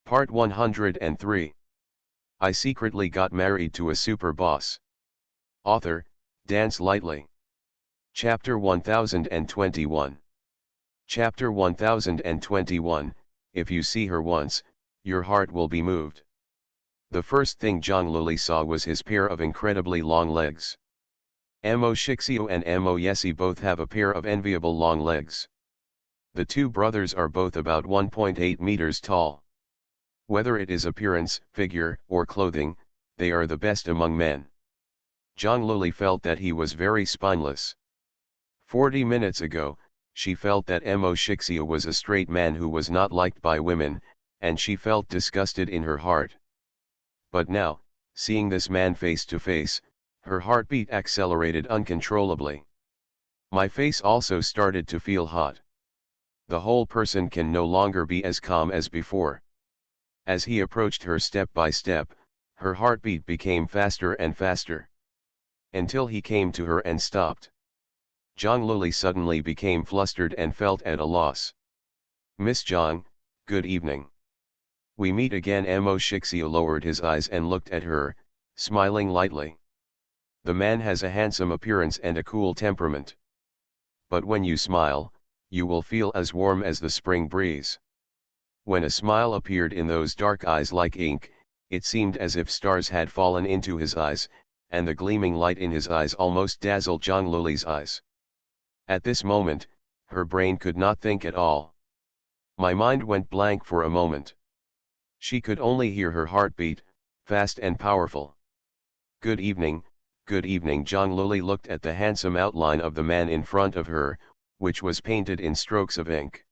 Part 103. I secretly got married to a super boss. Author, Dance Lightly. Chapter 1021. Chapter 1021, If you see her once, your heart will be moved. The first thing Zhang Luli saw was his pair of incredibly long legs. Mo Shixiu and Mo Yesi both have a pair of enviable long legs. The two brothers are both about 1.8 meters tall. Whether it is appearance, figure, or clothing, they are the best among men. Zhang Luli felt that he was very spineless. 40 minutes ago, she felt that Mo Shixiu was a straight man who was not liked by women, and she felt disgusted in her heart. But now, seeing this man face to face, her heartbeat accelerated uncontrollably. My face also started to feel hot. The whole person can no longer be as calm as before. As he approached her step by step, her heartbeat became faster and faster. Until he came to her and stopped. Zhang Luli suddenly became flustered and felt at a loss. Miss Zhang, good evening. We meet again. Mo Shixiu lowered his eyes and looked at her, smiling lightly. The man has a handsome appearance and a cool temperament. But when you smile, you will feel as warm as the spring breeze. When a smile appeared in those dark eyes like ink, it seemed as if stars had fallen into his eyes, and the gleaming light in his eyes almost dazzled Zhang Luli's eyes. At this moment, her brain could not think at all. My mind went blank for a moment. She could only hear her heartbeat, fast and powerful. Good evening, Zhang Luli looked at the handsome outline of the man in front of her, which was painted in strokes of ink.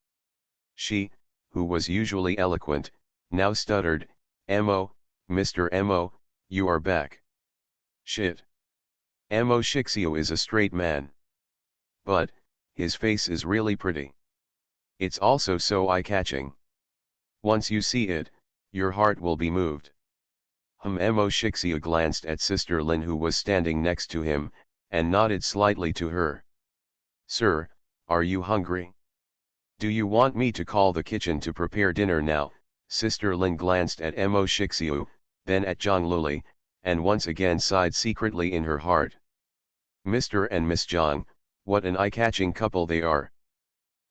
She, who was usually eloquent, now stuttered, Mo, Mr. Mo, you are back. Shit. Mo Shixiu is a straight man. But, his face is really pretty. It's also so eye-catching. Once you see it, your heart will be moved. Mo Shixiu glanced at Sister Lin, who was standing next to him, and nodded slightly to her. Sir, are you hungry? Do you want me to call the kitchen to prepare dinner now? Sister Lin glanced at Mo Shixiu, then at Zhang Luli, and once again sighed secretly in her heart. Mr. and Miss Zhang, what an eye-catching couple they are.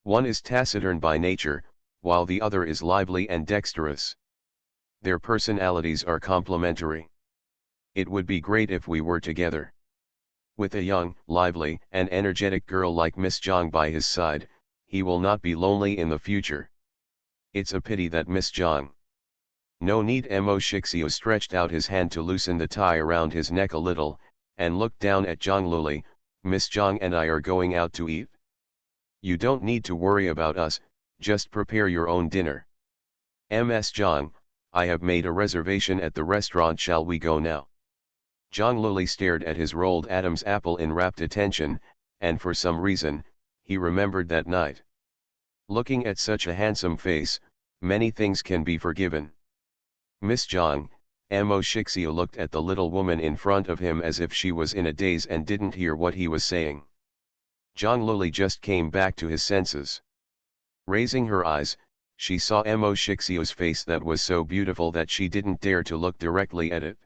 One is taciturn by nature, while the other is lively and dexterous. Their personalities are complementary. It would be great if we were together. With a young, lively, and energetic girl like Miss Zhang by his side, he will not be lonely in the future. It's a pity that Miss Zhang. No need. Mo Shixiu stretched out his hand to loosen the tie around his neck a little, and looked down at Zhang Luli. Miss Zhang and I are going out to eat. You don't need to worry about us, just prepare your own dinner. Ms. Zhang, I have made a reservation at the restaurant. Shall we go now? Zhang Luli stared at his rolled Adam's apple in rapt attention, and for some reason, he remembered that night. Looking at such a handsome face, many things can be forgiven. Miss Zhang, Mo Shixiu looked at the little woman in front of him as if she was in a daze and didn't hear what he was saying. Zhang Luli just came back to his senses. Raising her eyes, she saw Mo Shixiu's face that was so beautiful that she didn't dare to look directly at it.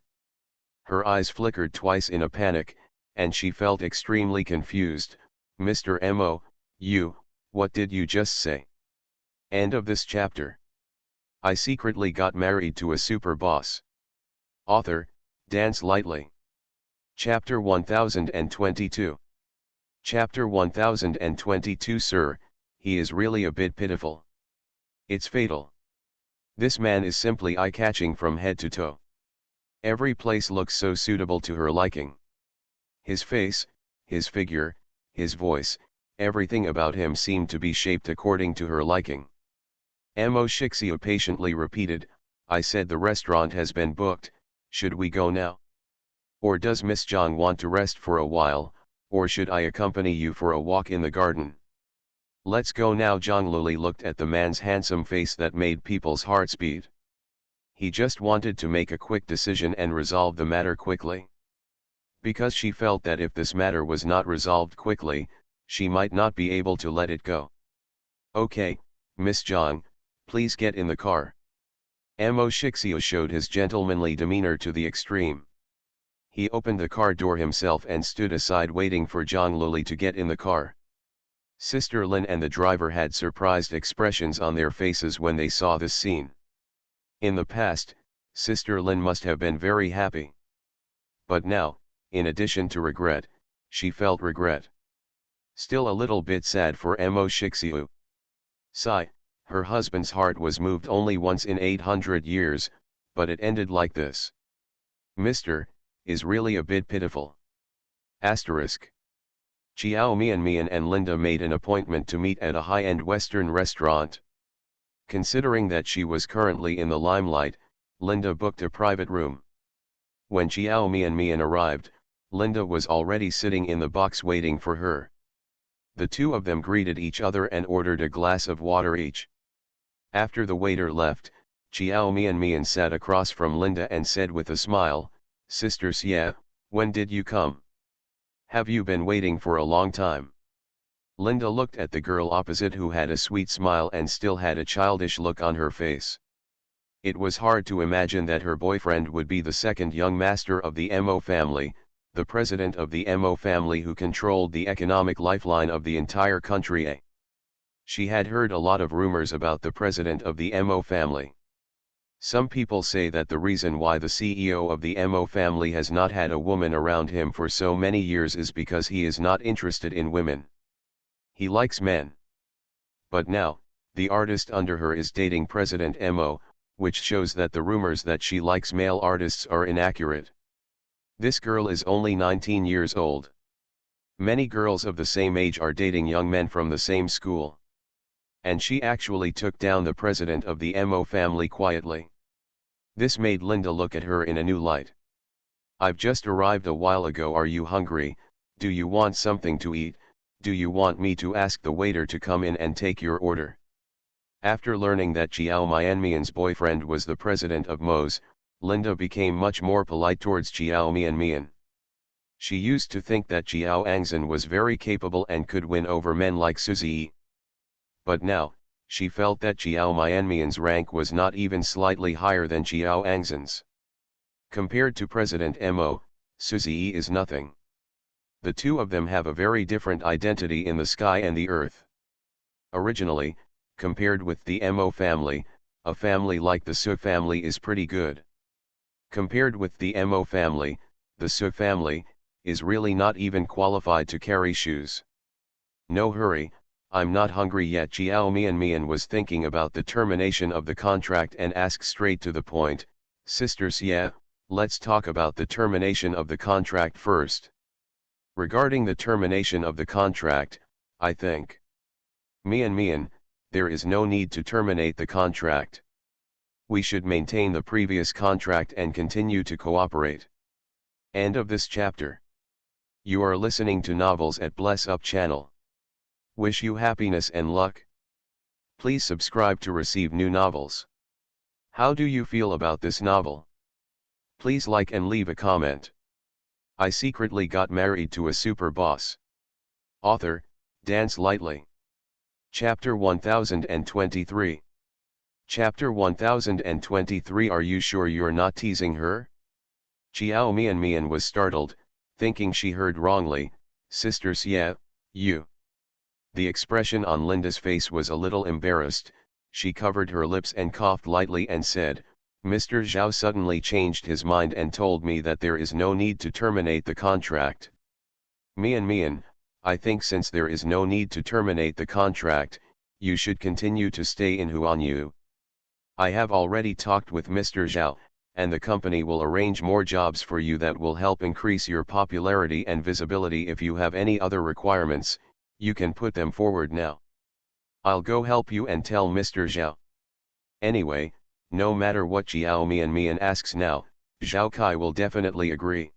Her eyes flickered twice in a panic, and she felt extremely confused. Mr. Mo, what did you just say? End of this chapter. I secretly got married to a super boss. Author, Dance Lightly. Chapter 1022. Chapter 1022. Sir, he is really a bit pitiful. It's fatal. This man is simply eye-catching from head to toe. Every place looks so suitable to her liking. His face, his figure, his voice, everything about him seemed to be shaped according to her liking. Mo Shixiu patiently repeated, I said the restaurant has been booked, should we go now? Or does Miss Zhang want to rest for a while, or should I accompany you for a walk in the garden? Let's go now. Zhang Luli looked at the man's handsome face that made people's hearts beat. He just wanted to make a quick decision and resolve the matter quickly. Because she felt that if this matter was not resolved quickly, she might not be able to let it go. Okay, Miss Zhang, please get in the car. Mo Shixio showed his gentlemanly demeanor to the extreme. He opened the car door himself and stood aside waiting for Zhang Luli to get in the car. Sister Lin and the driver had surprised expressions on their faces when they saw this scene. In the past, Sister Lin must have been very happy. But now, in addition to regret, she felt regret. Still a little bit sad for Mo Shixiu. Sigh, her husband's heart was moved only once in 800 years, but it ended like this. Mr. is really a bit pitiful. Asterisk. Chiao Mian and Linda made an appointment to meet at a high-end Western restaurant. Considering that she was currently in the limelight, Linda booked a private room. When Chiao Mian arrived, Linda was already sitting in the box waiting for her. The two of them greeted each other and ordered a glass of water each. After the waiter left, Chiao Mian sat across from Linda and said with a smile, "Sister Xie, when did you come? Have you been waiting for a long time?" Linda looked at the girl opposite who had a sweet smile and still had a childish look on her face. It was hard to imagine that her boyfriend would be the second young master of the Mo family, the president of the Mo family who controlled the economic lifeline of the entire country. She had heard a lot of rumors about the president of the Mo family. Some people say that the reason why the CEO of the Mo family has not had a woman around him for so many years is because he is not interested in women. He likes men. But now, the artist under her is dating President Mo, which shows that the rumors that she likes male artists are inaccurate. This girl is only 19 years old. Many girls of the same age are dating young men from the same school. And she actually took down the president of the Mo family quietly. This made Linda look at her in a new light. "I've just arrived a while ago. Are you hungry? Do you want something to eat? Do you want me to ask the waiter to come in and take your order?" After learning that Chiao Mian's boyfriend was the president of Mo's, Linda became much more polite towards Chiao Mian. She used to think that Chiao Angzhen was very capable and could win over men like Suzy. But now, she felt that Chiao Mian's rank was not even slightly higher than Chiao Angzhen's. Compared to President Mo, Suzy is nothing. The two of them have a very different identity in the sky and the earth. Originally, compared with the Mo family, a family like the Su family is pretty good. Compared with the Mo family, the Su family is really not even qualified to carry shoes. "No hurry, I'm not hungry yet." Chiao Mian was thinking about the termination of the contract and asked straight to the point, "Sister Xie, let's talk about the termination of the contract first." Regarding the termination of the contract, I think, Mian, there is no need to terminate the contract. We should maintain the previous contract and continue to cooperate. End of this chapter. You are listening to Novels at Bless Up channel. Wish you happiness and luck. Please subscribe to receive new novels. How do you feel about this novel? Please like and leave a comment. I secretly got married to a super boss. Author, Dance Lightly. Chapter 1023. Chapter 1023. Are you sure you're not teasing her? Chiao Mian was startled, thinking she heard wrongly. "Sister Xie, you." The expression on Linda's face was a little embarrassed. She covered her lips and coughed lightly and said, "Mr. Zhao suddenly changed his mind and told me that there is no need to terminate the contract." Mian, I think since there is no need to terminate the contract, you should continue to stay in Huanyu. I have already talked with Mr. Zhao, and the company will arrange more jobs for you that will help increase your popularity and visibility. If you have any other requirements, you can put them forward now. I'll go help you and tell Mr. Zhao. Anyway, no matter what Chiao Mian asks now, Zhao Kai will definitely agree.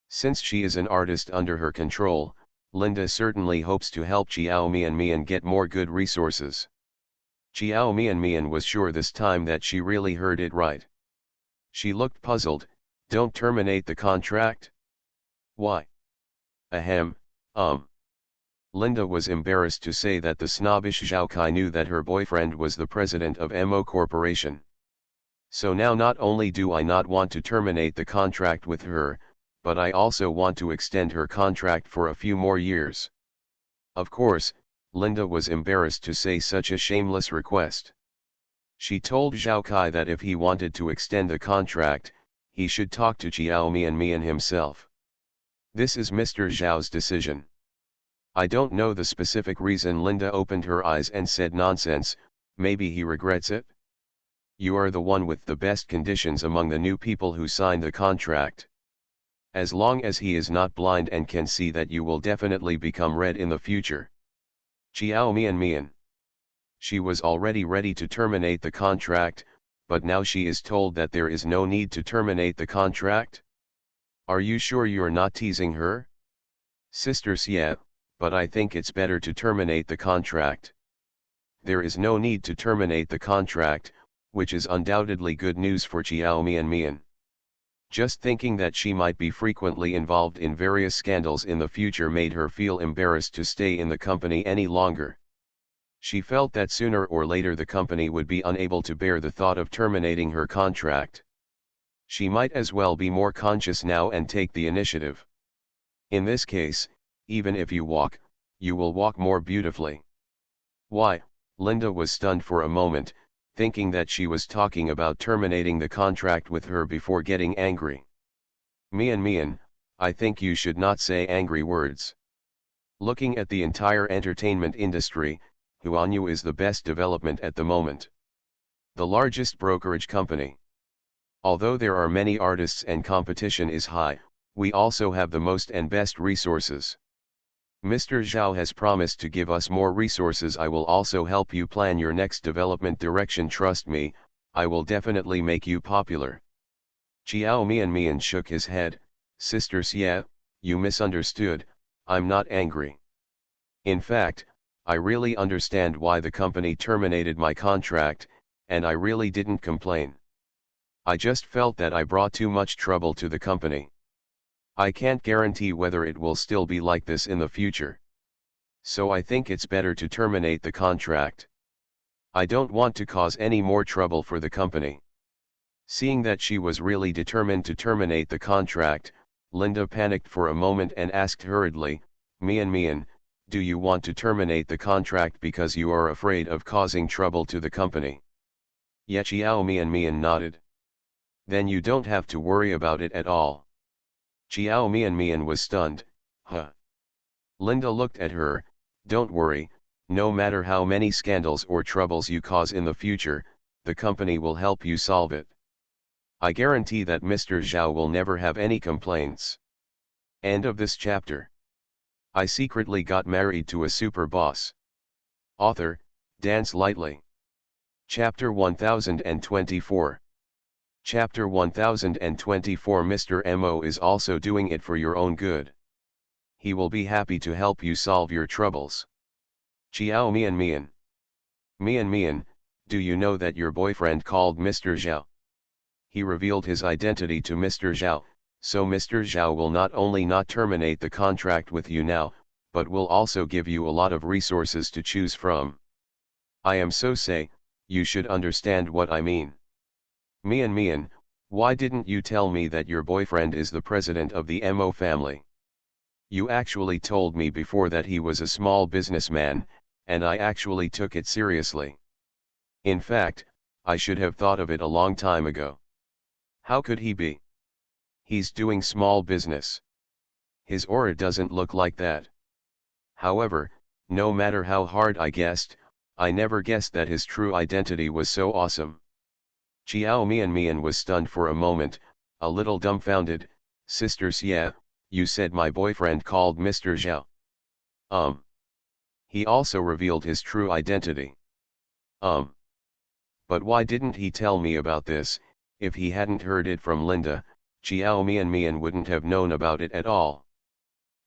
Since she is an artist under her control, Linda certainly hopes to help Chiao Mian get more good resources. Chiao Mian was sure this time that she really heard it right. She looked puzzled. "Don't terminate the contract? Why?" Ahem. Linda was embarrassed to say that the snobbish Zhao Kai knew that her boyfriend was the president of Mo Corporation. So now not only do I not want to terminate the contract with her, but I also want to extend her contract for a few more years. Of course, Linda was embarrassed to say such a shameless request. She told Zhao Kai that if he wanted to extend the contract, he should talk to Xiao Mian himself. This is Mr. Zhao's decision. I don't know the specific reason. Linda opened her eyes and said, nonsense, maybe he regrets it? You are the one with the best conditions among the new people who signed the contract. As long as he is not blind and can see that you will definitely become red in the future. Xiao Mian. She was already ready to terminate the contract, but now she is told that there is no need to terminate the contract? Are you sure you're not teasing her? Sisters, yeah, but I think it's better to terminate the contract. There is no need to terminate the contract, which is undoubtedly good news for Xiao Mian. Just thinking that she might be frequently involved in various scandals in the future made her feel embarrassed to stay in the company any longer. She felt that sooner or later the company would be unable to bear the thought of terminating her contract. She might as well be more conscious now and take the initiative. In this case, even if you walk, you will walk more beautifully. Why? Linda was stunned for a moment, thinking that she was talking about terminating the contract with her before getting angry. Mian, I think you should not say angry words. Looking at the entire entertainment industry, Huanyu is the best development at the moment. The largest brokerage company. Although there are many artists and competition is high, we also have the most and best resources. Mr. Zhao has promised to give us more resources. I will also help you plan your next development direction. Trust me, I will definitely make you popular. Xiao Mian shook his head. Sisters, yeah, you misunderstood, I'm not angry. In fact, I really understand why the company terminated my contract, and I really didn't complain. I just felt that I brought too much trouble to the company. I can't guarantee whether it will still be like this in the future. So I think it's better to terminate the contract. I don't want to cause any more trouble for the company. Seeing that she was really determined to terminate the contract, Linda panicked for a moment and asked hurriedly, Mian, do you want to terminate the contract because you are afraid of causing trouble to the company? Ye Xiao Mian nodded. Then you don't have to worry about it at all. Xiao Mian was stunned. Huh? Linda looked at her. Don't worry, no matter how many scandals or troubles you cause in the future, the company will help you solve it. I guarantee that Mr. Zhao will never have any complaints. End of this chapter. I secretly got married to a super boss. Author, Dance Lightly. Chapter 1024. Chapter 1024. Mr. Mo is also doing it for your own good. He will be happy to help you solve your troubles. Xiao Mian. Mian, do you know that your boyfriend called Mr. Zhao? He revealed his identity to Mr. Zhao, so Mr. Zhao will not only not terminate the contract with you now, but will also give you a lot of resources to choose from. I am so say, you should understand what I mean. Mian, why didn't you tell me that your boyfriend is the president of the Mo family? You actually told me before that he was a small businessman, and I actually took it seriously. In fact, I should have thought of it a long time ago. How could he be? He's doing small business. His aura doesn't look like that. However, no matter how hard I guessed, I never guessed that his true identity was so awesome. Xiao Mian was stunned for a moment, a little dumbfounded. Sisters, yeah, you said my boyfriend called Mr. Zhao. He also revealed his true identity. But why didn't he tell me about this? If he hadn't heard it from Linda, Xiao Mian wouldn't have known about it at all.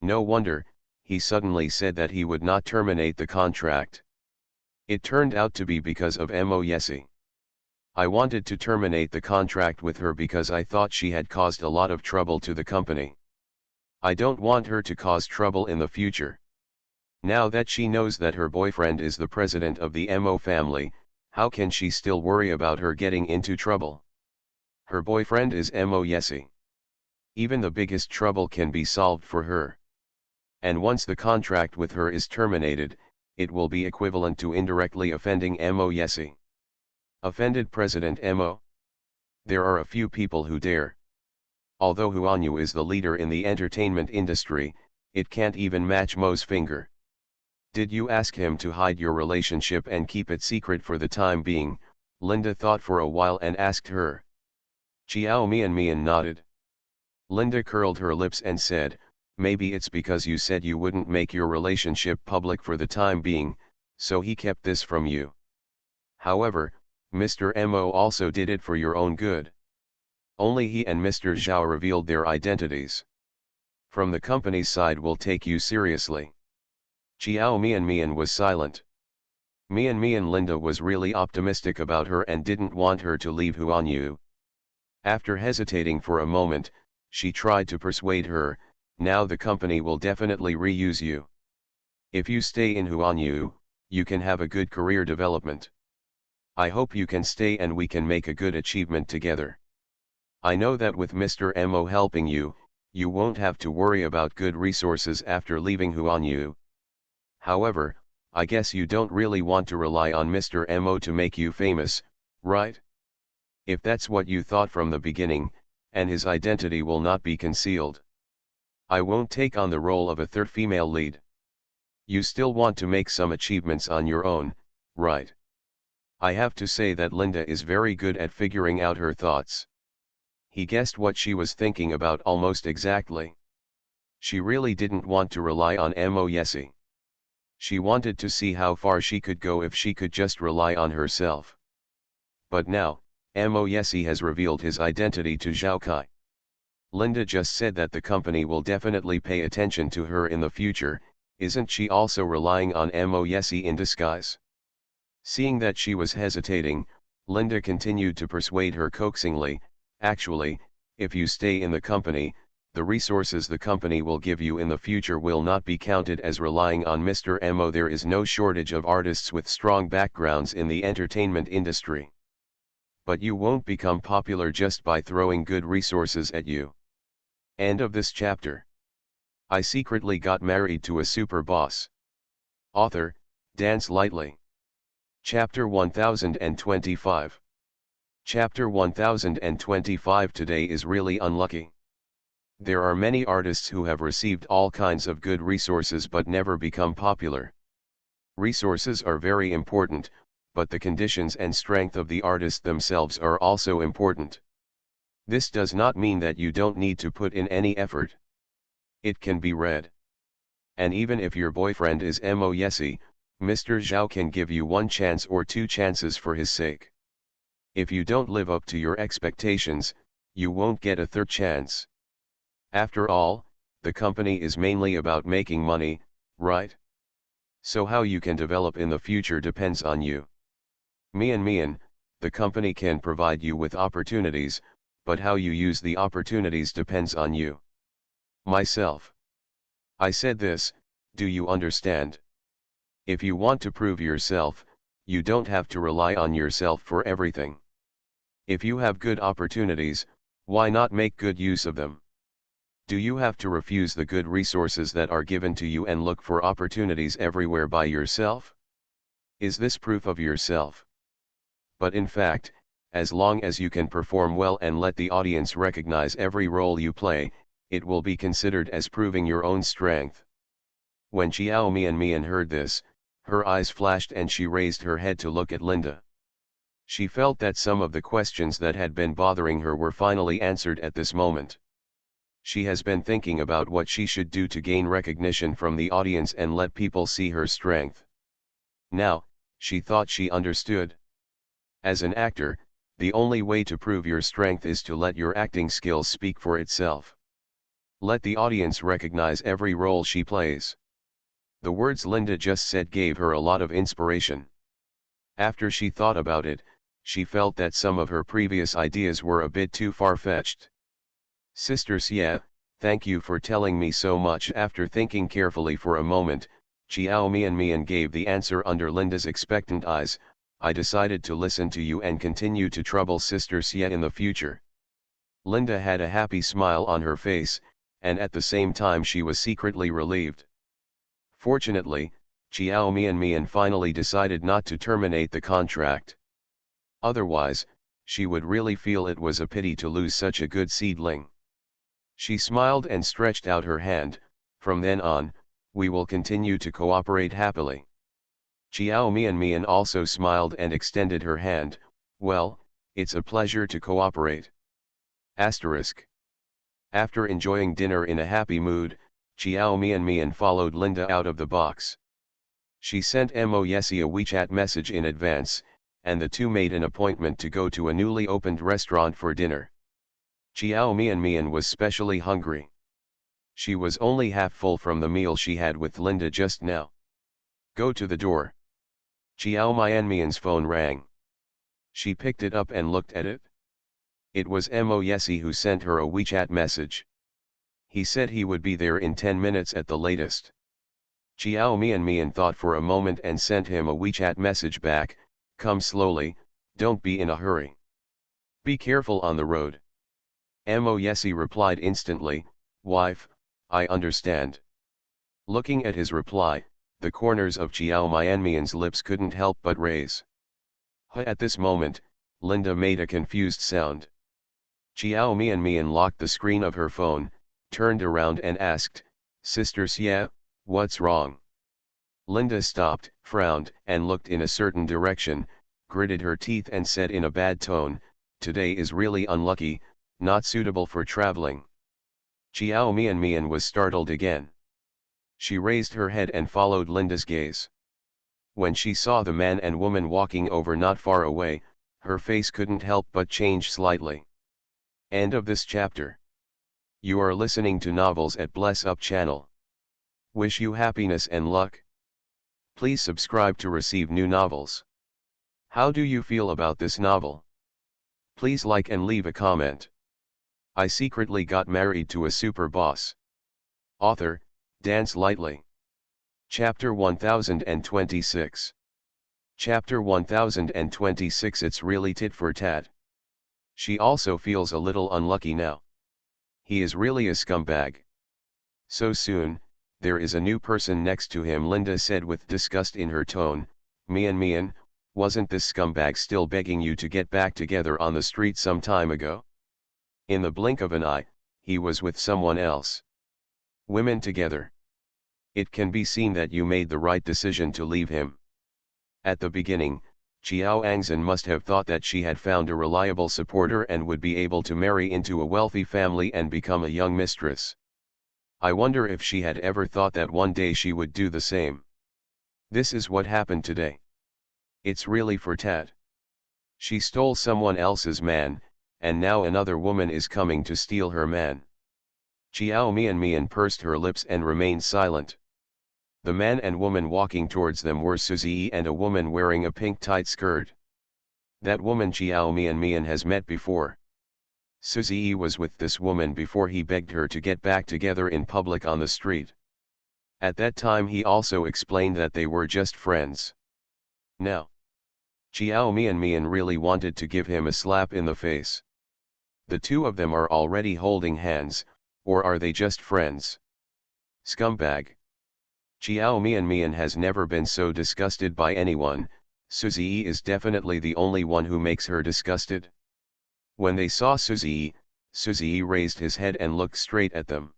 No wonder, he suddenly said that he would not terminate the contract. It turned out to be because of Mo Yesi. I wanted to terminate the contract with her because I thought she had caused a lot of trouble to the company. I don't want her to cause trouble in the future. Now that she knows that her boyfriend is the president of the Mo family, how can she still worry about her getting into trouble? Her boyfriend is Mo Yesi. Even the biggest trouble can be solved for her. And once the contract with her is terminated, it will be equivalent to indirectly offending Mo Yesi. Offended President Mo? There are a few people who dare. Although Huanyu is the leader in the entertainment industry, it can't even match Mo's finger. Did you ask him to hide your relationship and keep it secret for the time being? Linda thought for a while and asked her. Chiao Mian nodded. Linda curled her lips and said, maybe it's because you said you wouldn't make your relationship public for the time being, so he kept this from you. However, Mr. Mo also did it for your own good. Only he and Mr. Zhao revealed their identities. From the company's side we'll take you seriously. Chiao Mian was silent. Mian Linda was really optimistic about her and didn't want her to leave Huanyu. After hesitating for a moment, she tried to persuade her, now the company will definitely reuse you. If you stay in Huanyu, you can have a good career development. I hope you can stay and we can make a good achievement together. I know that with Mr. Mo helping you, you won't have to worry about good resources after leaving Huanyu. However, I guess you don't really want to rely on Mr. Mo to make you famous, right? If that's what you thought from the beginning, and his identity will not be concealed, I won't take on the role of a third female lead. You still want to make some achievements on your own, right? I have to say that Linda is very good at figuring out her thoughts. He guessed what she was thinking about almost exactly. She really didn't want to rely on Mo Yesi. She wanted to see how far she could go if she could just rely on herself. But now, Mo Yesi has revealed his identity to Zhao Kai. Linda just said that the company will definitely pay attention to her in the future, isn't she also relying on Mo Yesi in disguise? Seeing that she was hesitating, Linda continued to persuade her coaxingly, actually, if you stay in the company, the resources the company will give you in the future will not be counted as relying on Mr. Mo. There is no shortage of artists with strong backgrounds in the entertainment industry. But you won't become popular just by throwing good resources at you. End of this chapter. I secretly got married to a super boss. Author, Dance Lightly. Chapter 1025. Chapter 1025. Today is really unlucky. There are many artists who have received all kinds of good resources but never become popular. Resources are very important, but the conditions and strength of the artist themselves are also important. This does not mean that you don't need to put in any effort. It can be read. And even if your boyfriend is Mo Yesi, Mr. Zhao can give you one chance or two chances for his sake. If you don't live up to your expectations, you won't get a third chance. After all, the company is mainly about making money, right? So how you can develop in the future depends on you. Mian, the company can provide you with opportunities, but how you use the opportunities depends on you. Myself. I said this, do you understand? If you want to prove yourself, you don't have to rely on yourself for everything. If you have good opportunities, why not make good use of them? Do you have to refuse the good resources that are given to you and look for opportunities everywhere by yourself? Is this proof of yourself? But in fact, as long as you can perform well and let the audience recognize every role you play, it will be considered as proving your own strength. When Chiao Mian heard this, her eyes flashed and she raised her head to look at Linda. She felt that some of the questions that had been bothering her were finally answered at this moment. She has been thinking about what she should do to gain recognition from the audience and let people see her strength. Now, she thought she understood. As an actor, the only way to prove your strength is to let your acting skills speak for itself. Let the audience recognize every role she plays. The words Linda just said gave her a lot of inspiration. After she thought about it, she felt that some of her previous ideas were a bit too far-fetched. Sister Xie, thank you for telling me so much. After thinking carefully for a moment, Chiao Mian gave the answer under Linda's expectant eyes. I decided to listen to you and continue to trouble Sister Xie in the future. Linda had a happy smile on her face, and at the same time she was secretly relieved. Fortunately, Chiao Mian finally decided not to terminate the contract. Otherwise, she would really feel it was a pity to lose such a good seedling. She smiled and stretched out her hand. From then on, we will continue to cooperate happily. Chiao Mian also smiled and extended her hand. Well, it's a pleasure to cooperate. Asterisk. After enjoying dinner in a happy mood, Chiao Mian followed Linda out of the box. She sent Mo Yesi a WeChat message in advance, and the two made an appointment to go to a newly opened restaurant for dinner. Chiao Mian was specially hungry. She was only half full from the meal she had with Linda just now. Go to the door. Chiao Mian's phone rang. She picked it up and looked at it. It was Mo Yesi who sent her a WeChat message. He said he would be there in 10 minutes at the latest. Chiao Mian thought for a moment and sent him a WeChat message back, come slowly, don't be in a hurry. Be careful on the road. Mo Yesi replied instantly, wife, I understand. Looking at his reply, the corners of Chiao Mian's lips couldn't help but raise. At this moment, Linda made a confused sound. Chiao Mian locked the screen of her phone, turned around and asked, Sister Xia, what's wrong? Linda stopped, frowned, and looked in a certain direction, gritted her teeth and said in a bad tone, today is really unlucky, not suitable for traveling. Chiao Mian was startled again. She raised her head and followed Linda's gaze. When she saw the man and woman walking over not far away, her face couldn't help but change slightly. End of this chapter. You are listening to Novels at Bless Up channel. Wish you happiness and luck. Please subscribe to receive new novels. How do you feel about this novel? Please like and leave a comment. I secretly got married to a super boss. Author, Dance Lightly. Chapter 1026. Chapter 1026. It's really tit for tat. She also feels a little unlucky now. He is really a scumbag. So soon, there is a new person next to him, Linda said with disgust in her tone. Mian, wasn't this scumbag still begging you to get back together on the street some time ago? In the blink of an eye, he was with someone else. Women together. It can be seen that you made the right decision to leave him. At the beginning, Chiao Angzhen must have thought that she had found a reliable supporter and would be able to marry into a wealthy family and become a young mistress. I wonder if she had ever thought that one day she would do the same. This is what happened today. It's really for tat. She stole someone else's man, and now another woman is coming to steal her man. Chiao Mian pursed her lips and remained silent. The man and woman walking towards them were Suzy and a woman wearing a pink tight skirt. That woman Chiao Mian has met before. Suzy was with this woman before he begged her to get back together in public on the street. At that time he also explained that they were just friends. Now, Chiao Mian really wanted to give him a slap in the face. The two of them are already holding hands, or are they just friends? Scumbag. Chiao Mian has never been so disgusted by anyone. Suzy is definitely the only one who makes her disgusted. When they saw Suzy raised his head and looked straight at them.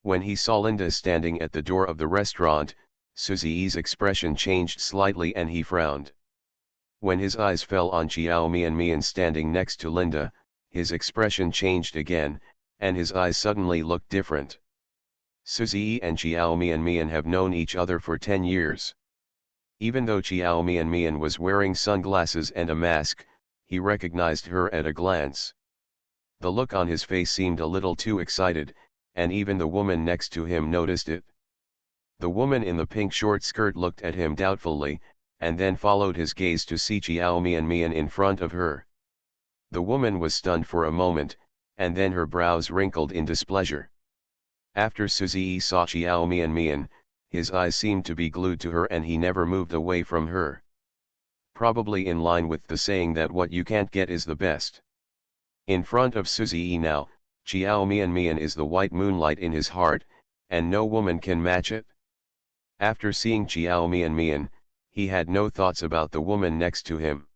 When he saw Linda standing at the door of the restaurant, Suzy's expression changed slightly and he frowned. When his eyes fell on Chiao Mian standing next to Linda, his expression changed again, and his eyes suddenly looked different. Suzy and Chiao Mian have known each other for 10 years. Even though Chiao Mian was wearing sunglasses and a mask, he recognized her at a glance. The look on his face seemed a little too excited, and even the woman next to him noticed it. The woman in the pink short skirt looked at him doubtfully, and then followed his gaze to see Chiao Mian in front of her. The woman was stunned for a moment, and then her brows wrinkled in displeasure. After Suzy saw Chiao Mian, his eyes seemed to be glued to her and he never moved away from her. Probably in line with the saying that what you can't get is the best. In front of Suzy now, Chiao Mian is the white moonlight in his heart, and no woman can match it. After seeing Chiao Mian, he had no thoughts about the woman next to him.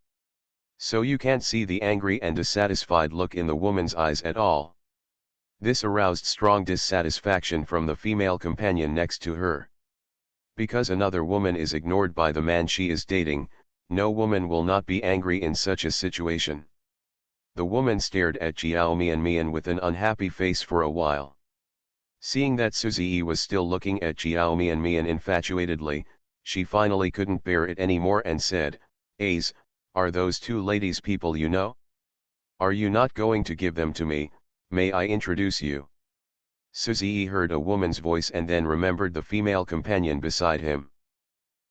So you can't see the angry and dissatisfied look in the woman's eyes at all. This aroused strong dissatisfaction from the female companion next to her. Because another woman is ignored by the man she is dating, no woman will not be angry in such a situation. The woman stared at Chiao Mian with an unhappy face for a while. Seeing that Suzy was still looking at Chiao Mian infatuatedly, she finally couldn't bear it anymore and said, "Aze, are those two ladies people you know? Are you not going to give them to me? May I introduce you?" Suzy heard a woman's voice and then remembered the female companion beside him.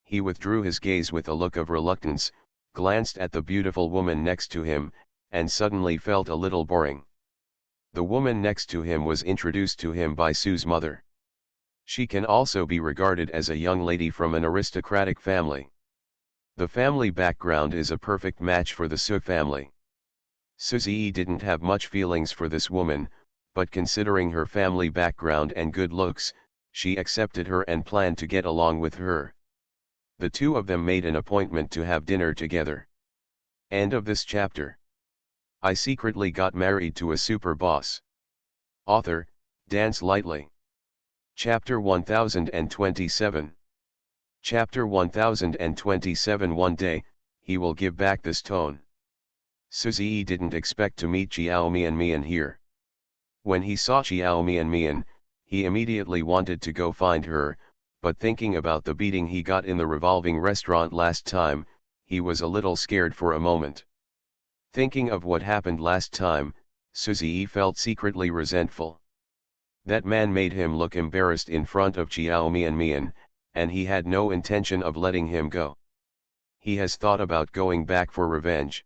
He withdrew his gaze with a look of reluctance, glanced at the beautiful woman next to him, and suddenly felt a little boring. The woman next to him was introduced to him by Sue's mother. She can also be regarded as a young lady from an aristocratic family. The family background is a perfect match for the Sue family. Suzy didn't have much feelings for this woman, but considering her family background and good looks, she accepted her and planned to get along with her. The two of them made an appointment to have dinner together. End of this chapter. I secretly got married to a super boss. Author, Dance Lightly. Chapter 1027. Chapter 1027. One day, he will give back this tone. Suzy didn't expect to meet Chiao Mian here. When he saw Chiao Mian, he immediately wanted to go find her, but thinking about the beating he got in the revolving restaurant last time, he was a little scared for a moment. Thinking of what happened last time, Suzy felt secretly resentful. That man made him look embarrassed in front of Chiao Mian, and he had no intention of letting him go. He has thought about going back for revenge.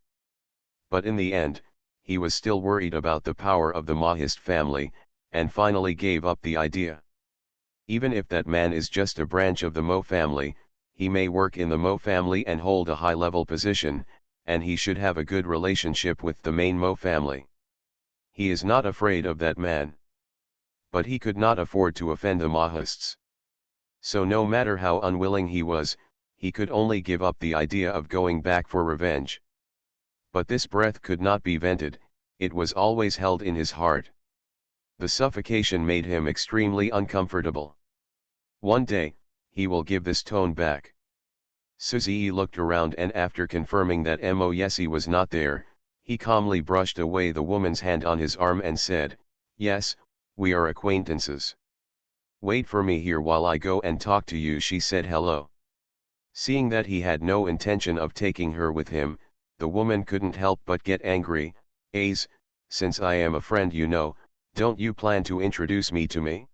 But in the end, he was still worried about the power of the Mahist family, and finally gave up the idea. Even if that man is just a branch of the Mo family, he may work in the Mo family and hold a high-level position, and he should have a good relationship with the main Mo family. He is not afraid of that man. But he could not afford to offend the Mahists. So no matter how unwilling he was, he could only give up the idea of going back for revenge. But this breath could not be vented, it was always held in his heart. The suffocation made him extremely uncomfortable. One day, he will give this tone back. Suzy looked around and after confirming that Moyesi was not there, he calmly brushed away the woman's hand on his arm and said, "Yes, we are acquaintances. Wait for me here while I go and talk to you." She said hello. Seeing that he had no intention of taking her with him, the woman couldn't help but get angry. "Aze, since I am a friend you know, don't you plan to introduce me to me?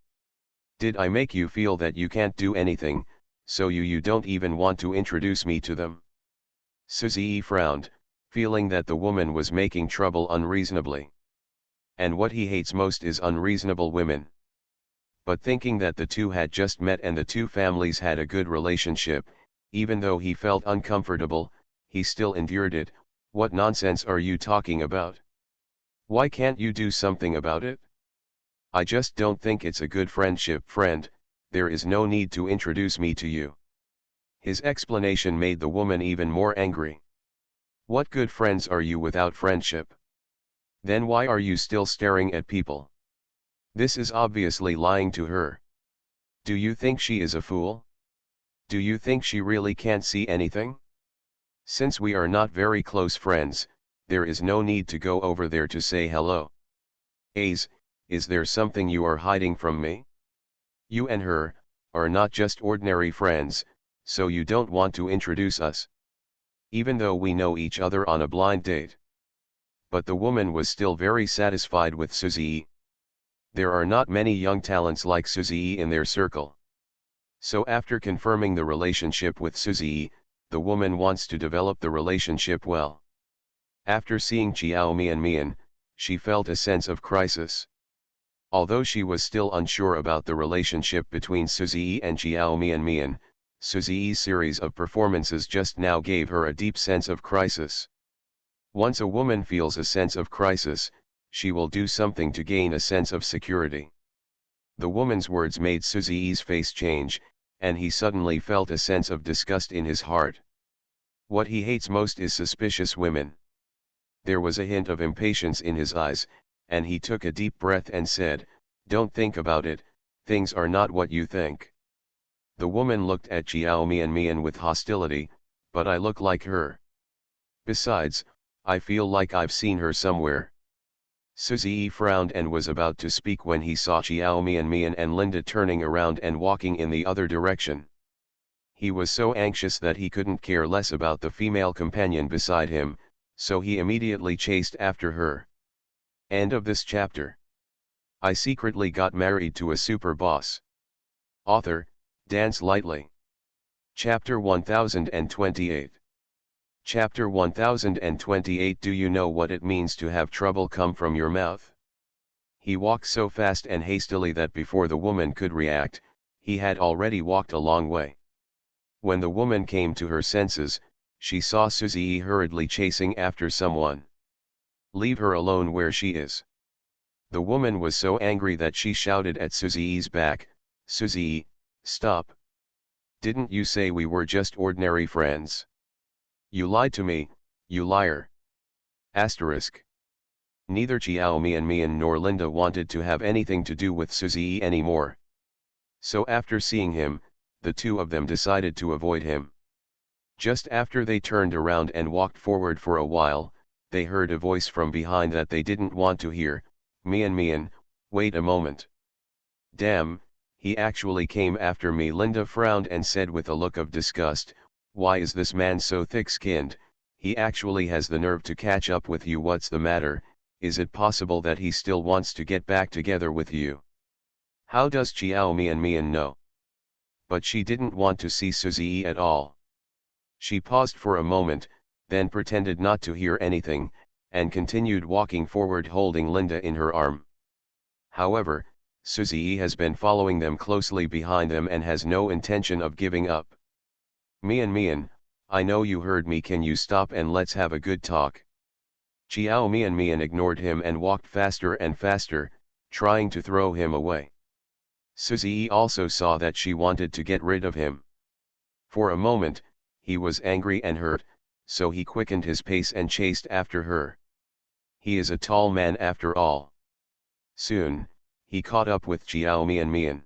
Did I make you feel that you can't do anything, so you don't even want to introduce me to them?" Suzy frowned, feeling that the woman was making trouble unreasonably. And what he hates most is unreasonable women. But thinking that the two had just met and the two families had a good relationship, even though he felt uncomfortable, he still endured it. "What nonsense are you talking about? Why can't you do something about it? I just don't think it's a good friendship." "Friend, there is no need to introduce me to you." His explanation made the woman even more angry. "What good friends are you without friendship? Then why are you still staring at people?" This is obviously lying to her. Do you think she is a fool? Do you think she really can't see anything? Since we are not very close friends, there is no need to go over there to say hello. Aze, is there something you are hiding from me? You and her are not just ordinary friends, so you don't want to introduce us, even though we know each other on a blind date. But the woman was still very satisfied with Suzy. There are not many young talents like Suzy in their circle. So after confirming the relationship with Suzy, the woman wants to develop the relationship well. After seeing Chiao Mian, she felt a sense of crisis. Although she was still unsure about the relationship between Suzy and Chiao Mian, Suzy's series of performances just now gave her a deep sense of crisis. Once a woman feels a sense of crisis, she will do something to gain a sense of security. The woman's words made Suzi's face change, and he suddenly felt a sense of disgust in his heart. What he hates most is suspicious women. There was a hint of impatience in his eyes, and he took a deep breath and said, "Don't think about it, things are not what you think." The woman looked at Xiao Mian with hostility, "But I look like her. Besides, I feel like I've seen her somewhere." Suzy frowned and was about to speak when he saw Xiao Mian and Linda turning around and walking in the other direction. He was so anxious that he couldn't care less about the female companion beside him, so he immediately chased after her. End of this chapter. I secretly got married to a super boss. Author, Dance Lightly. Chapter 1028. Chapter 1028. Do you know what it means to have trouble come from your mouth? He walked so fast and hastily that before the woman could react, he had already walked a long way. When the woman came to her senses, she saw Suzy hurriedly chasing after someone. "Leave her alone where she is." The woman was so angry that she shouted at Suzy's back, "Suzy, stop. Didn't you say we were just ordinary friends? You lied to me, you liar." Asterisk. Neither Xiao Mian nor Linda wanted to have anything to do with Suzy anymore. So after seeing him, the two of them decided to avoid him. Just after they turned around and walked forward for a while, they heard a voice from behind that they didn't want to hear, Mian, wait a moment." "Damn, he actually came after me." Linda frowned and said with a look of disgust, "Why is this man so thick-skinned? He actually has the nerve to catch up with you. What's the matter? Is it possible that he still wants to get back together with you? How does Xiao Mian know?" But she didn't want to see Suzy at all. She paused for a moment, then pretended not to hear anything, and continued walking forward holding Linda in her arm. However, Suzy has been following them closely behind them and has no intention of giving up. Mian, I know you heard me. Can you stop and let's have a good talk?" Xiao Mian ignored him and walked faster and faster, trying to throw him away. Suzy also saw that she wanted to get rid of him. For a moment, he was angry and hurt, so he quickened his pace and chased after her. He is a tall man after all. Soon, he caught up with Xiao Mian.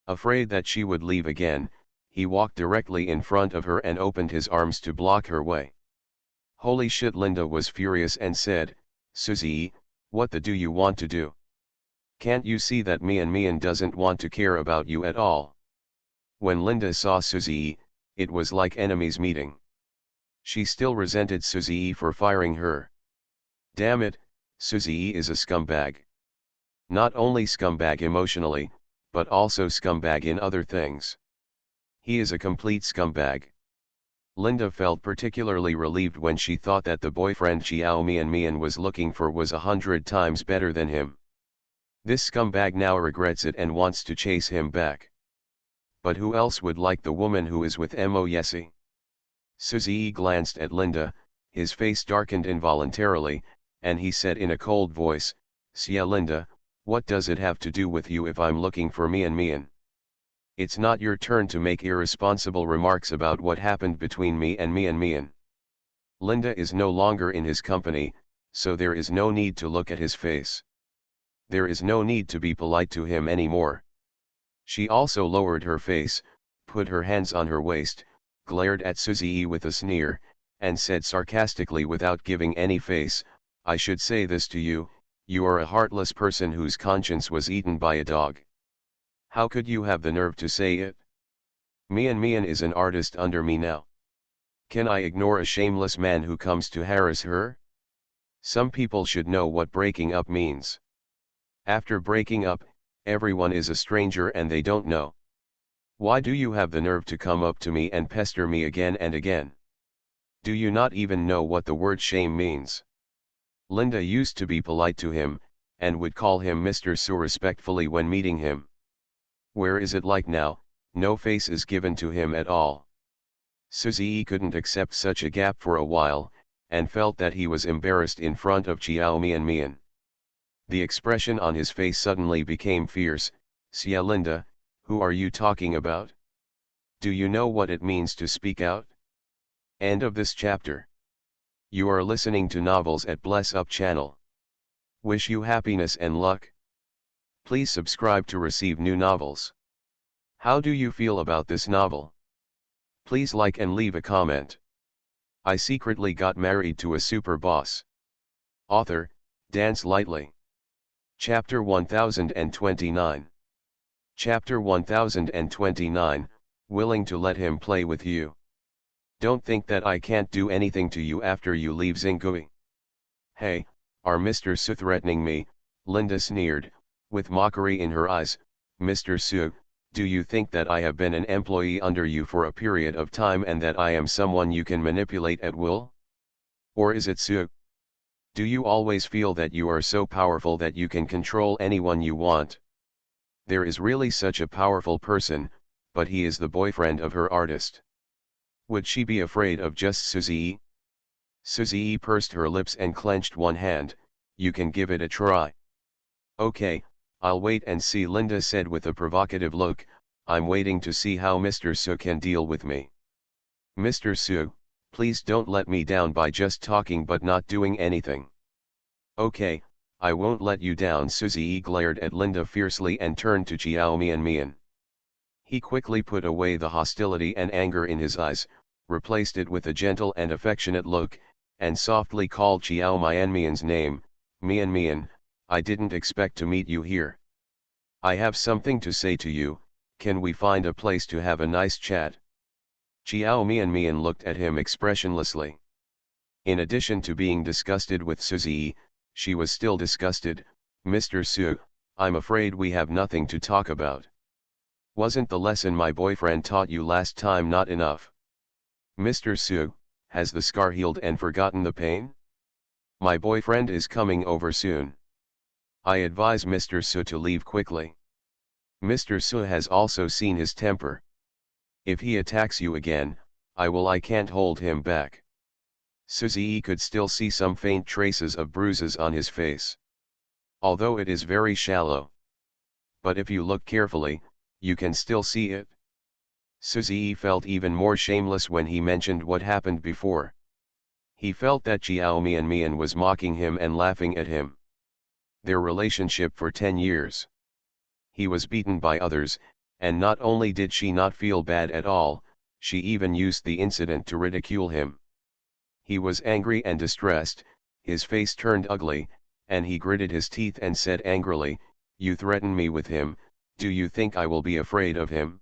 Afraid that she would leave again, he walked directly in front of her and opened his arms to block her way. Holy shit! Linda was furious and said, "Suzy, what the do you want to do? Can't you see that Mian doesn't want to care about you at all?" When Linda saw Suzy, it was like enemies meeting. She still resented Suzy for firing her. Damn it, Suzy is a scumbag. Not only scumbag emotionally, but also scumbag in other things. He is a complete scumbag. Linda felt particularly relieved when she thought that the boyfriend Xiao Mian was looking for was 100 times better than him. This scumbag now regrets it and wants to chase him back. But who else would like the woman who is with Mo Yesi? Suzy glanced at Linda, his face darkened involuntarily, and he said in a cold voice, "Sia Linda, what does it have to do with you if I'm looking for Mian? It's not your turn to make irresponsible remarks about what happened between me and Mian. Linda is no longer in his company, so there is no need to look at his face. There is no need to be polite to him anymore." She also lowered her face, put her hands on her waist, glared at Suzy with a sneer, and said sarcastically without giving any face, "I should say this to you, you are a heartless person whose conscience was eaten by a dog. How could you have the nerve to say it? Mian is an artist under me now. Can I ignore a shameless man who comes to harass her? Some people should know what breaking up means. After breaking up, everyone is a stranger and they don't know. Why do you have the nerve to come up to me and pester me again and again? Do you not even know what the word shame means?" Linda used to be polite to him, and would call him Mr. Su respectfully when meeting him. Where is it like now? No face is given to him at all. Suzy couldn't accept such a gap for a while, and felt that he was embarrassed in front of Xiao Mian. The expression on his face suddenly became fierce. "Sia Linda, who are you talking about? Do you know what it means to speak out?" End of this chapter. You are listening to Novels at Bless Up channel. Wish you happiness and luck. Please subscribe to receive new novels. How do you feel about this novel? Please like and leave a comment. I secretly got married to a super boss. Author, Dance Lightly. Chapter 1029. Chapter 1029, Willing to let him play with you. Don't think that I can't do anything to you after you leave Zingui. Hey, are Mr. Su threatening me? Linda sneered, with mockery in her eyes. Mr. Su, do you think that I have been an employee under you for a period of time and that I am someone you can manipulate at will? Or is it Su? Do you always feel that you are so powerful that you can control anyone you want? There is really such a powerful person, but he is the boyfriend of her artist. Would she be afraid of just Suzy? Suzy pursed her lips and clenched one hand. You can give it a try. Okay, I'll wait and see, Linda said with a provocative look. I'm waiting to see how Mr. Su can deal with me. Mr. Su, please don't let me down by just talking but not doing anything. Okay, I won't let you down. Suzy glared at Linda fiercely and turned to Chiao Mian. He quickly put away the hostility and anger in his eyes, replaced it with a gentle and affectionate look, and softly called Chiao Mian's name. Mian, I didn't expect to meet you here. I have something to say to you. Can we find a place to have a nice chat? Chiao Mian looked at him expressionlessly. In addition to being disgusted with Suzy, she was still disgusted. Mr. Su, I'm afraid we have nothing to talk about. Wasn't the lesson my boyfriend taught you last time not enough? Mr. Su, has the scar healed and forgotten the pain? My boyfriend is coming over soon. I advise Mr. Su to leave quickly. Mr. Su has also seen his temper. If he attacks you again, I can't hold him back. Suzy could still see some faint traces of bruises on his face. Although it is very shallow. But if you look carefully, you can still see it. Suzy felt even more shameless when he mentioned what happened before. He felt that Chiao Mian was mocking him and laughing at him. Their relationship for 10 years. He was beaten by others, and not only did she not feel bad at all, she even used the incident to ridicule him. He was angry and distressed, his face turned ugly, and he gritted his teeth and said angrily, "You threaten me with him, do you think I will be afraid of him?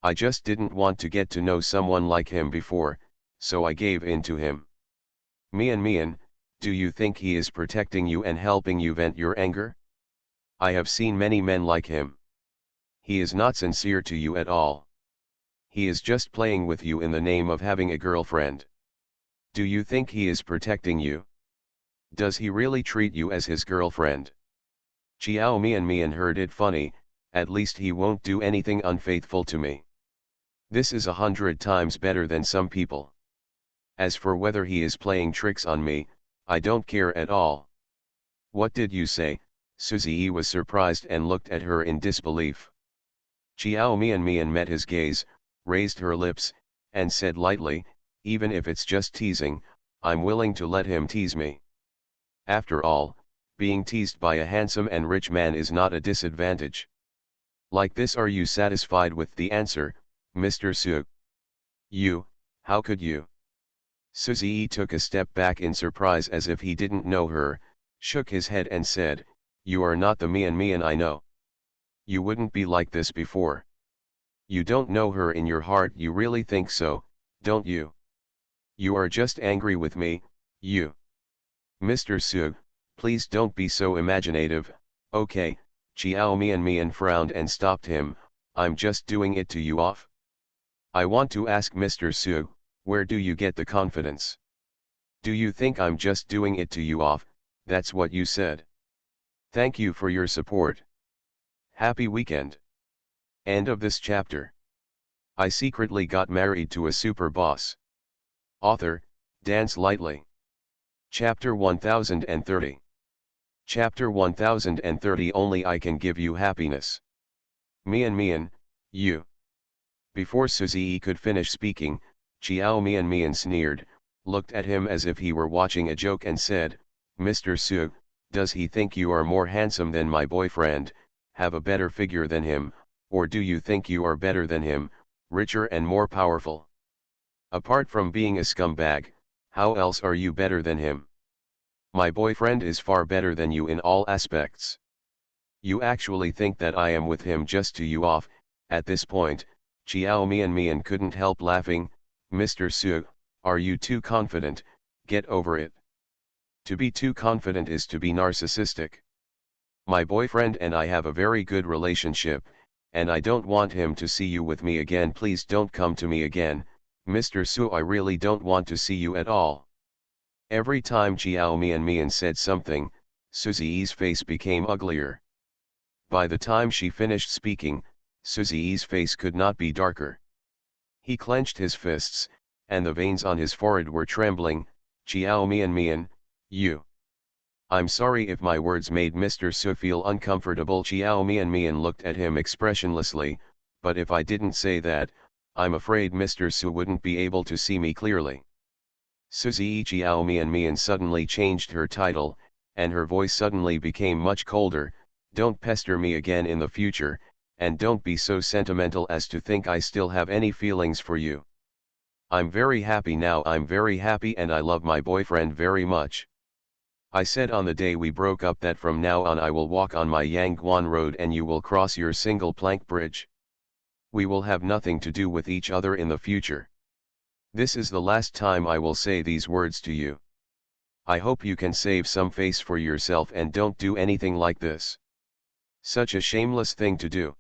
I just didn't want to get to know someone like him before, so I gave in to him." Mian, do you think he is protecting you and helping you vent your anger? I have seen many men like him. He is not sincere to you at all. He is just playing with you in the name of having a girlfriend. Do you think he is protecting you? Does he really treat you as his girlfriend? Chiao Mian heard it funny. At least he won't do anything unfaithful to me. This is 100 times better than some people. As for whether he is playing tricks on me, I don't care at all. What did you say? Suzy was surprised and looked at her in disbelief. Chiao Mian met his gaze, raised her lips, and said lightly, even if it's just teasing, I'm willing to let him tease me. After all, being teased by a handsome and rich man is not a disadvantage. Like this, are you satisfied with the answer, Mr. Su? You, how could you? Suzy took a step back in surprise as if he didn't know her, shook his head and said, you are not the Mian I know. You wouldn't be like this before. You don't know her in your heart. You really think so, don't you? You are just angry with me, you. Mr. Su, please don't be so imaginative. Okay, Chiao Mian frowned and stopped him. I'm just doing it to you off. I want to ask Mr. Su, where do you get the confidence? Do you think I'm just doing it to you off? That's what you said. Thank you for your support. Happy weekend. End of this chapter. I secretly got married to a super boss. Author, Dance Lightly. Chapter 1030. Chapter 1030 Only I Can Give You Happiness. Mian, you. Before Suzy could finish speaking, Chiao Mian sneered, looked at him as if he were watching a joke and said, Mr. Su, does he think you are more handsome than my boyfriend, have a better figure than him, or do you think you are better than him, richer and more powerful? Apart from being a scumbag, how else are you better than him? My boyfriend is far better than you in all aspects. You actually think that I am with him just to you off. At this point, Chiao Mian couldn't help laughing. Mr. Su, are you too confident? Get over it. To be too confident is to be narcissistic. My boyfriend and I have a very good relationship, and I don't want him to see you with me again. Please don't come to me again, Mr. Su. I really don't want to see you at all. Every time Chiao Mian said something, Suzy's face became uglier. By the time she finished speaking, Suzy's face could not be darker. He clenched his fists, and the veins on his forehead were trembling. Chiao Mian, you. I'm sorry if my words made Mr. Su feel uncomfortable. Chiao Mian looked at him expressionlessly, but if I didn't say that, I'm afraid Mr. Su wouldn't be able to see me clearly. Suzy Chiao Mian suddenly changed her title, and her voice suddenly became much colder. Don't pester me again in the future, and don't be so sentimental as to think I still have any feelings for you. I'm very happy now. I'm very happy and I love my boyfriend very much. I said on the day we broke up that from now on I will walk on my Yangguan road and you will cross your single plank bridge. We will have nothing to do with each other in the future. This is the last time I will say these words to you. I hope you can save some face for yourself and don't do anything like this. Such a shameless thing to do.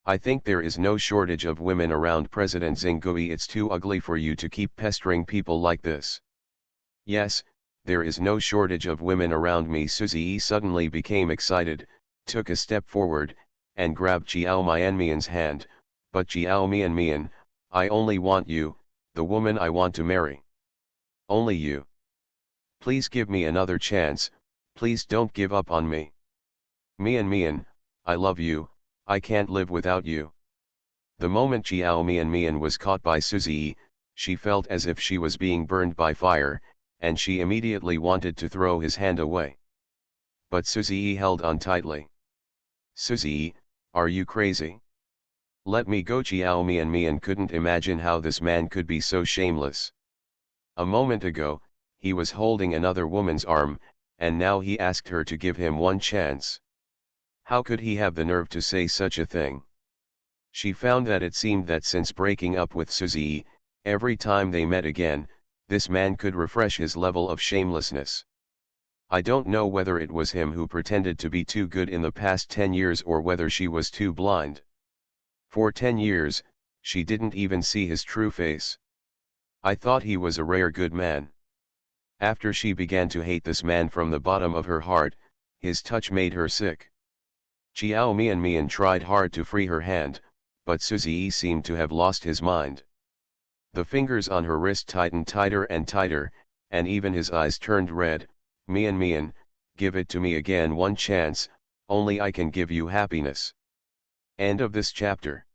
I think there is no shortage of women around President Zingui. It's too ugly for you to keep pestering people like this. Yes, there is no shortage of women around me. Suzy suddenly became excited, took a step forward, and grabbed Chiao Mian's hand. But Chiao Mian, I only want you, the woman I want to marry. Only you. Please give me another chance, please don't give up on me. Mian, I love you, I can't live without you. The moment Chiao Mian was caught by Suzy, she felt as if she was being burned by fire, and she immediately wanted to throw his hand away. But Suzy held on tightly. Suzy, are you crazy? Let me go. Chiao Mian couldn't imagine how this man could be so shameless. A moment ago, he was holding another woman's arm, and now he asked her to give him one chance. How could he have the nerve to say such a thing? She found that it seemed that since breaking up with Suzy, every time they met again, this man could refresh his level of shamelessness. I don't know whether it was him who pretended to be too good in the past 10 years or whether she was too blind. For 10 years, she didn't even see his true face. I thought he was a rare good man. After she began to hate this man from the bottom of her heart, his touch made her sick. Chiao Mian tried hard to free her hand, but Suzy seemed to have lost his mind. The fingers on her wrist tightened tighter and tighter, and even his eyes turned red. Mian, give it to me again, one chance, only I can give you happiness. End of this chapter.